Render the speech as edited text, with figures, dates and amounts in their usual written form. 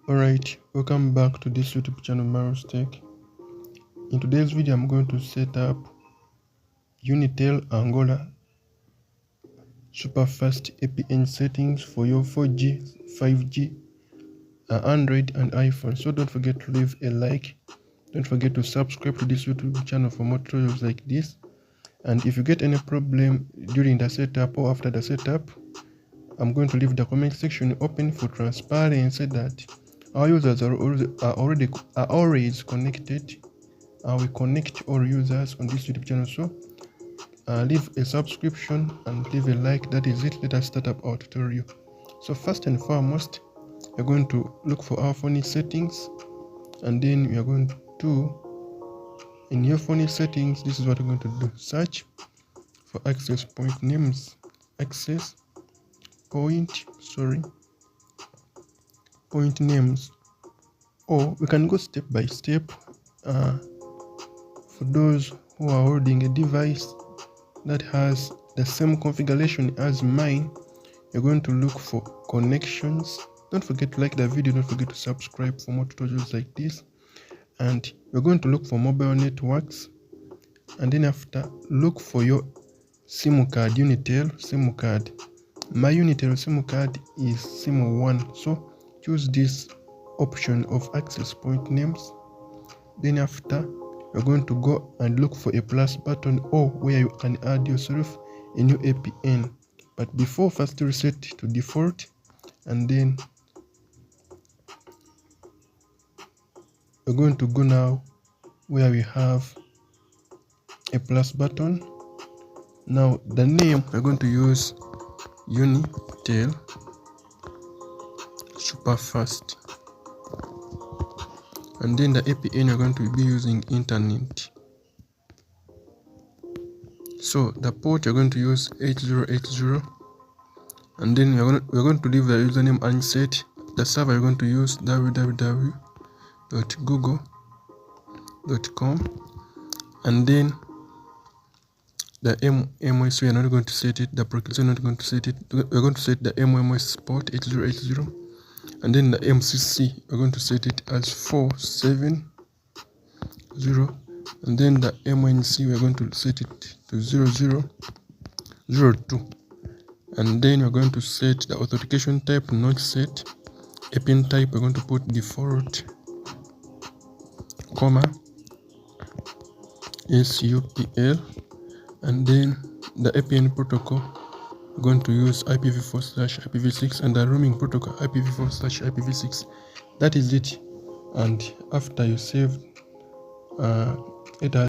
Alright, welcome back to this YouTube channel, Maros Tech. In today's video, I'm going to set up Unitel Angola super fast APN settings for your 4G, 5G, Android and iPhone. So don't forget to leave a like. Don't forget to subscribe to this YouTube channel for more tutorials like this. And if you get any problem during the setup or after the setup, I'm going to leave the comment section open for transparency that our users are always connected. We connect all users on this YouTube channel. So leave a subscription and leave a like. That is it. Let us start up our tutorial. So first and foremost, we're going to look for our phone settings, and then we are going to, in your phone settings, this is what we're going to do: search for access point names, point names, or we can go step by step. For those who are holding a device that has the same configuration as mine, you're going to look for connections. Don't forget to like the video, don't forget to subscribe for more tutorials like this. And we're going to look for mobile networks, and then after, look for your SIM card, Unitel SIM card. My Unitel SIM card is SIM1, so choose this option of access point names. Then after, you're going to go and look for a plus button or where you can add yourself a new APN. But before, first reset to default, and then we're going to go now where we have a plus button. Now the name, we're going to use Unitel super fast, and then the APN you're going to be using internet. So the port you're going to use 8080, and then we're going to leave the username unset. The server you're going to use www.google.com, and then the MMS we are not going to set it, the proxy we're not going to set it. We're going to set the MMS port 8080, and then the MCC we're going to set it as 470, and then the MNC we're going to set it to 0002, and then we're going to set the authentication type not set. APN type we're going to put default, supl, and then the APN protocol we're going to use IPv4/IPv6, and the roaming protocol IPv4/IPv6. That is it. And after you save it has